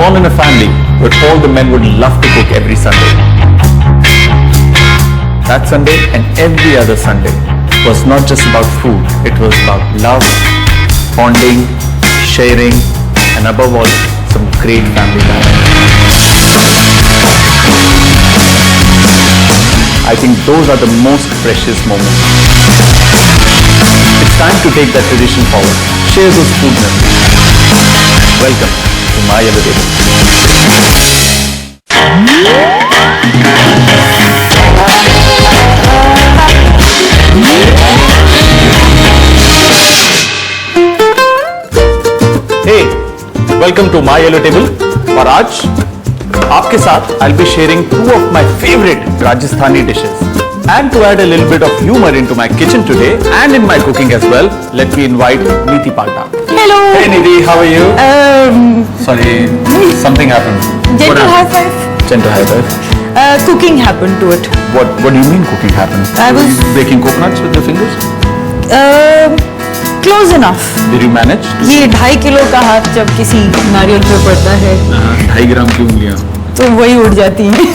born in a family where all the men would love to cook every Sunday. That Sunday and every other Sunday was not just about food, it was about love, bonding, sharing, and above all, some great family time. I think those are the most precious moments. It's time to take that tradition forward. Share those food memories. Welcome to My Yellow Table. Hey, welcome to My Yellow Table. और आज आपके साथ I'll be sharing two of my favorite Rajasthani dishes. And to add a little bit of humor into my kitchen today and in my cooking as well, let me invite Neeti Palta. Hello. Hey Neeti, how are you? Sorry, something happened. Gentle high five. Gentle high five. Cooking happened to it. What do you mean cooking happened? I was Were you baking coconuts with your fingers? Close enough. Did you manage? ये 2.5 kilo का हाथ जब किसी नारियल पे पड़ता है 2.5 ग्राम की उंगलियां तो वही उड़ जाती हैं.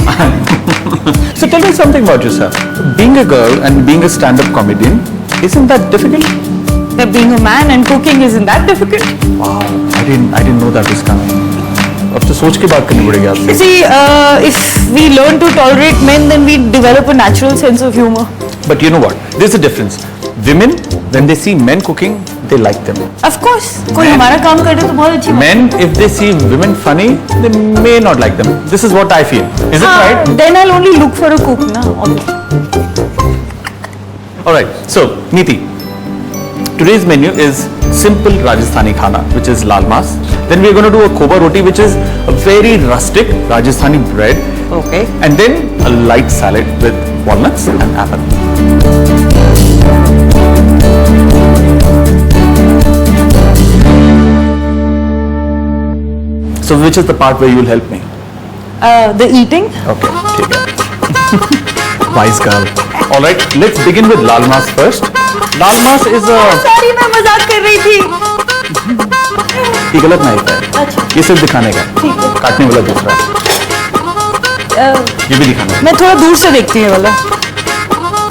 So tell me something about yourself. Being a girl and being a stand-up comedian, isn't that difficult? Being a man and cooking isn't that difficult? Wow, I didn't know that was coming. अब तो सोच के बात करनी पड़ेगी आपसे. See, if we learn to tolerate men, then we develop a natural sense of humor. But you know what? There's a difference. Women, when they see men cooking, they like them. Of course, कोई हमारा काम करे तो बहुत अच्छी बात. Men, if they see women funny, they may not like them. This is what I feel. Is it right? Then I'll only look for a cook, na. Alright, so Neeti, today's menu is simple Rajasthani khana, which is lal mas. Then we are going to do a koba roti, which is a very rustic Rajasthani bread. Okay. And then a light salad with walnuts and apple. So which is the part where you will help me? The eating. Okay, ठीक है. Wise girl. All right, let's begin with lal mas first. Lal mas is a. Sorry, मैं मजाक कर रही थी. ये गलत नहीं है. अच्छा. ये सिर्फ दिखाने का. ठीक है. काटने वाला दूसरा. ये भी दिखाना है. मैं थोड़ा दूर से देखती हूँ वाला.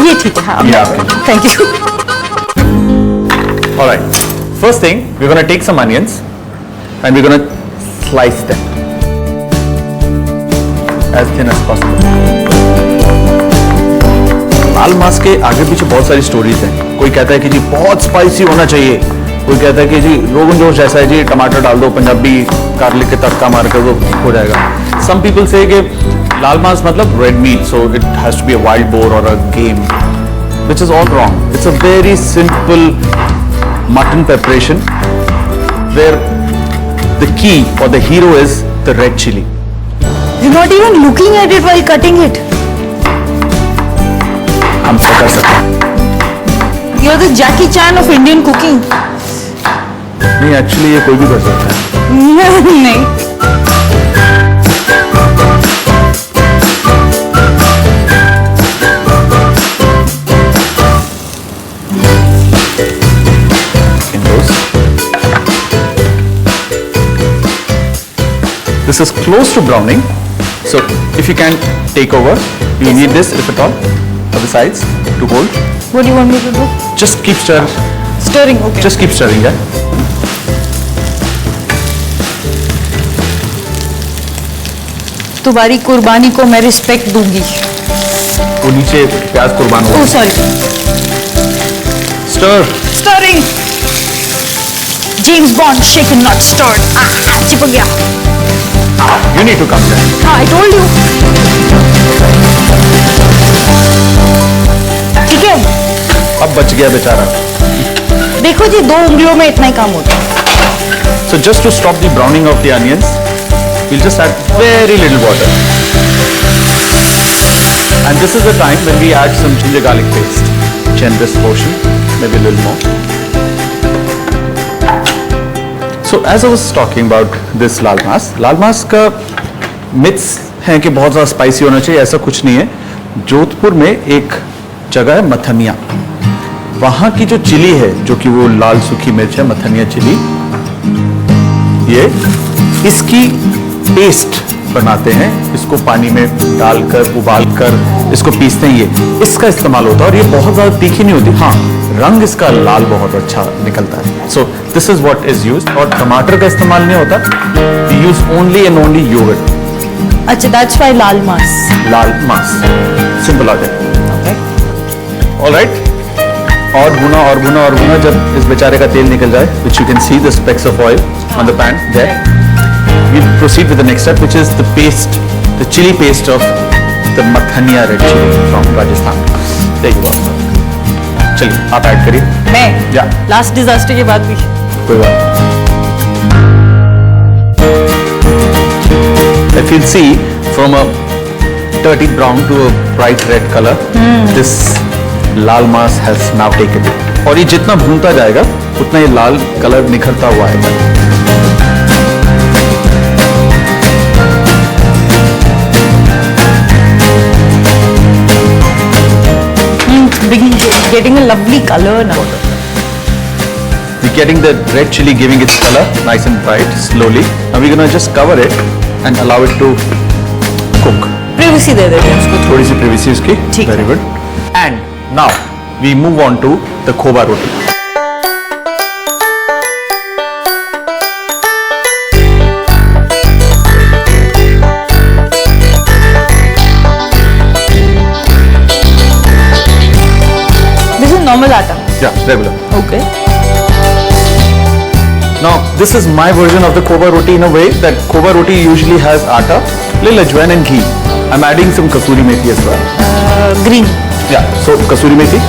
ये ठीक है. हाँ. ये आपके. Thank you. All right. First thing, we're gonna take some onions and we're gonna slice them as thin as possible. लाल मास के आगे पीछे बहुत सारी स्टोरीज हैं. कोई कहता है कि जी बहुत स्पाइसी होना चाहिए, कोई कहता है कि जी रोगन जोश जैसा है जी, टमाटर डाल दो, पंजाबी गार्लिक के तड़का मार कर वो हो जाएगा. Some people say कि लाल मास मतलब red meat, so it has to be a wild boar or a game, which is all wrong. It's a very simple mutton preparation where the key or the hero is the red chili. You're not even looking at it while cutting it. हम कर सकते हैं. You're the Jackie Chan of Indian cooking. नहीं, actually ये कोई भी कर सकता है. नहीं. This is close to browning, so if you can take over, you need this if at all, for the sides to hold. What do you want me to do? Just keep stirring. Stirring, okay. Just keep stirring, yeah. तुम्हारी कुर्बानी को मैं respect दूंगी. वो नीचे प्याज कुर्बान हो. Oh, sorry. Stir. Stirring. James Bond, shaken not stirred. चिपक गया. You need to come there. हाँ, I told you. ठीक है. अब बच गया बेचारा. देखो जी 2 उंगलियों में इतना ही काम होता है. So just to stop the browning of the onions, we'll just add very little water. And this is the time when we add some ginger garlic paste. Generous portion, maybe a little more. So as I was talking about this लाल मास का myths है कि बहुत ज़्यादा spicy होना चाहिए, ऐसा कुछ नहीं है. जोधपुर में एक जगह है मथनिया, वहाँ की जो चिली है, जो कि वो लाल सूखी मिर्च है, मथनिया चिली, ये इसकी पेस्ट बनाते हैं, इसको पानी में डालकर उबालकर इसको पीसते हैं, ये इसका इस्तेमाल होता है और ये बहुत ज़्यादा तीखी नहीं होती। हाँ, रंग इसका लाल बहुत अच्छा निकलता है। So this is what is used. और टमाटर का इस्तेमाल नहीं होता, we use only and only yogurt. अच्छा, that's why लाल मांस। लाल मांस, सिंपल आ जाए। ऑलराइट, और भुना और भुना और भुना, जब इस बेचारे का तेल निकल जाए, which you can see the specks of oil on the pan there, we'll proceed with the next step, which is the paste, the chili paste of the Makhaniya red chili from Rajasthan. There you go. चलिए आप add करिए। मैं या last disaster के बाद भी कोई बात। If you'll see from a dirty brown to a bright red color, this लाल मांस has now taken it. और ये जितना भूनता जाएगा उतना ये लाल कलर निखरता हुआ आएगा। getting a lovely color now. We're getting the red chili giving its color nice and bright slowly. Now we're gonna just cover it and allow it to cook. Privacy दे देते हैं उसको थोड़ी सी privacy उसकी। ठीक है। Very good. And now we move on to the khoba roti. This is normal आटा। Yeah, regular. Okay. Now this is my version of the khoba roti in a way that khoba roti usually has atta, little ajwain and ghee. I'm adding some kasuri methi as well. Green. Yeah, so kasuri methi.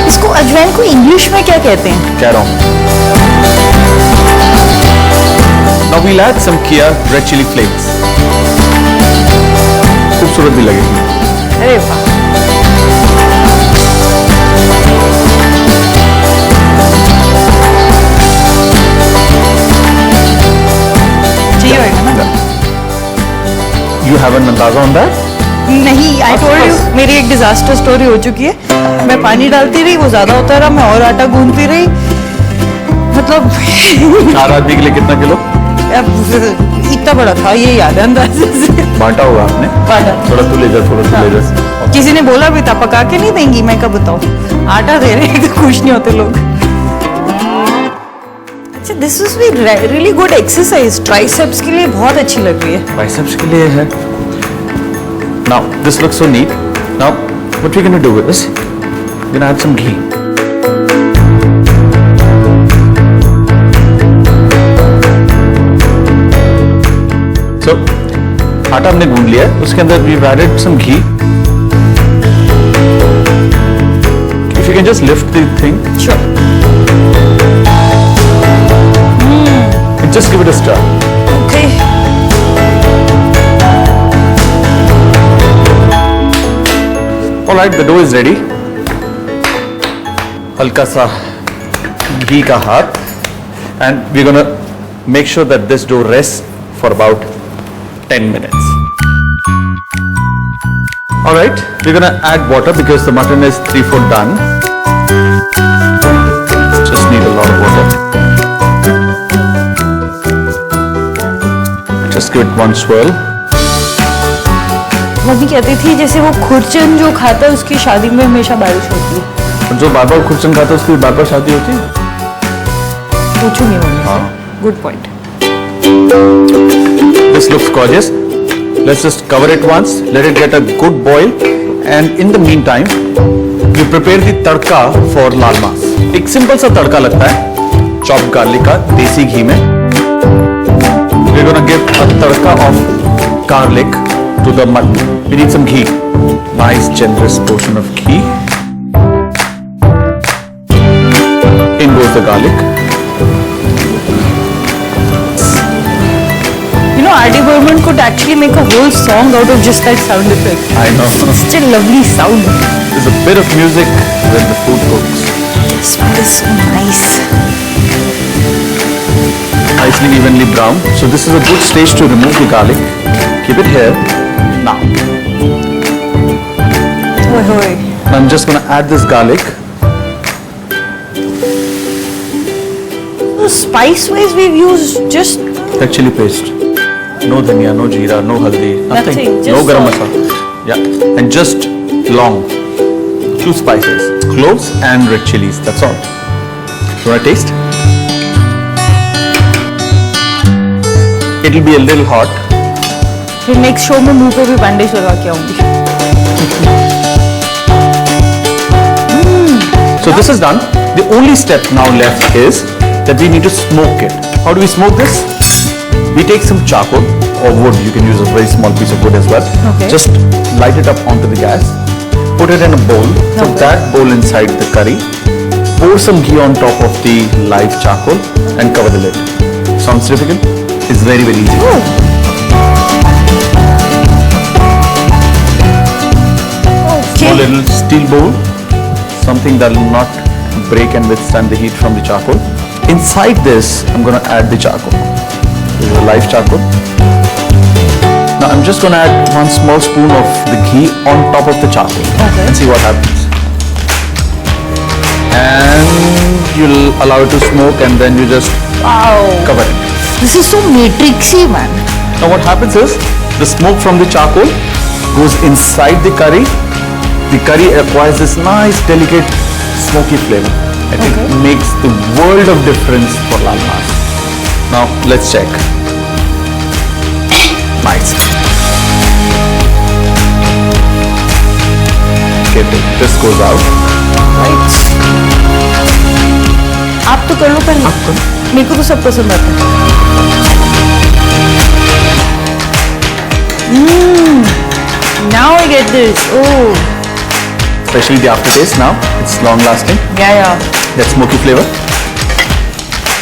इसको अजवाइन को English में क्या कहते हैं? कह रहा हूँ। Now we'll add some Kia red chili flakes. खूबसूरत भी लगेगी। अरे वाह। चाहिए होगा ना? You have an अंदाजा on that? नहीं, I told you, मेरी एक डिजास्टर स्टोरी हो चुकी है। मैं पानी डालती रही, वो ज्यादा होता रहा, मैं और आटा गूंथती रही, मतलब 4 आदमी के लिए कितना किलो? अब इतना बड़ा था, ये याद है अंदाजे से। बांटा होगा आपने? बांटा। थोड़ा तू ले जा, थोड़ा तू ले जा। किसी ने बोला भी था पका के नहीं देंगी, मैं कब बताऊं, आटा दे रहे हैं तो खुश नहीं होते लोग। अच्छा, this is really good exercise, triceps के लिए बहुत अच्छी लग रही है। बाइसेप्स के लिए है। Now this looks so neat. Now what we're gonna do with this? We're gonna add some ghee. So आटा हमने गूंद लिया है, उसके अंदर we've added some ghee. If you can just lift the thing, Sure. and just give it a stir. Okay. All right, the dough is ready. हल्का सा घी का हाथ, and we're gonna make sure that this dough rests for about 10 minutes. All right, we're gonna add water because the mutton is 3/4 done. Just need a lot of water. Just give it one swirl. Mummy कहती थी जैसे वो खुरचन जो खाता है उसकी शादी में हमेशा बारिश होती है। और जो बार बार खुरचन खाता है उसकी बार बार शादी होती है। पूछूंगी मम्मी हाँ। से। Good point. This looks gorgeous. Let's just cover it once, let it get a good boil, and in the meantime, we prepare the tadka for लाल मांस. एक सिंपल सा तड़का लगता है, chopped garlic का देसी घी में. We're gonna give a tadka of garlic to the mutton. We need some ghee. Nice generous portion of ghee. In goes the garlic. You know, R.D. Burman could actually make a whole song out of just that sound effect. I know. Such a lovely sound. There's a bit of music when the food cooks. The smell is so nice. Nicely evenly brown. So this is a good stage to remove the garlic. Keep it here. Now. ओए होए, I'm just gonna add this garlic. So spice wise we've used just Red chili paste. No dhania, no jeera, no haldi, nothing. Nothing, just No garam salt. masala. Yeah, and just long. 2 spices, cloves and red chilies. That's all. You wanna taste? It'll be a little hot. फिर next show में मुंह पे भी bandage लगा के आऊंगी. So this is done. The only step now left is that we need to smoke it. How do we smoke this? We take some charcoal or wood. You can use a very small piece of wood as well. Okay. Just light it up onto the gas. Put it in a bowl. Put Okay. that bowl inside the curry. Pour some ghee on top of the live charcoal and cover the lid. Sounds difficult? It's very, very easy. Small little steel bowl, something that will not break and withstand the heat from the charcoal. Inside this, I'm going to add the charcoal. This is a live charcoal. Now I'm just going to add 1 small spoon of the ghee on top of the charcoal. Okay. And see what happens. And you'll allow it to smoke and then you just Wow. cover it. This is so matrixy, man. Now what happens is, the smoke from the charcoal goes inside the curry. The curry acquires this nice, delicate, smoky flavor. I think Okay. it makes the world of difference for lal mas. Now let's check. Nice. Okay, this goes out. Right. आप तो कर लो पहले. मेरे को तो सब पसंद आता है. Now I get this. Oh, Especially the aftertaste now. It's long lasting. yeah. That smoky flavor.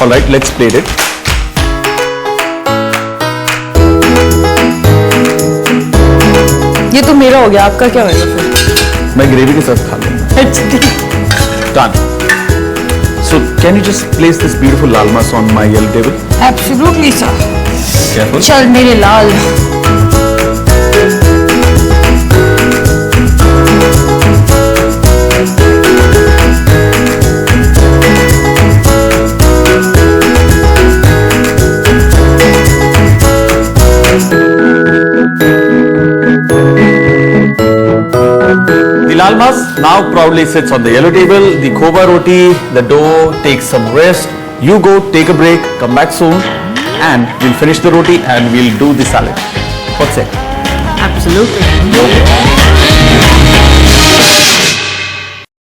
Alright, let's plate it. ये तो मेरा हो गया. आपका क्या होगा फिर? मैं ग्रेवी के साथ खा लूंगा. अच्छा ठीक है. Done. So can you just place this beautiful lal mas on my yellow table? Absolutely, sir. Careful. चल मेरे लाल. The lal mas now proudly sits on the yellow table. The khoba roti, the dough takes some rest. You go take a break, come back soon, and we'll finish the roti and we'll do the salad. What's it? Absolutely.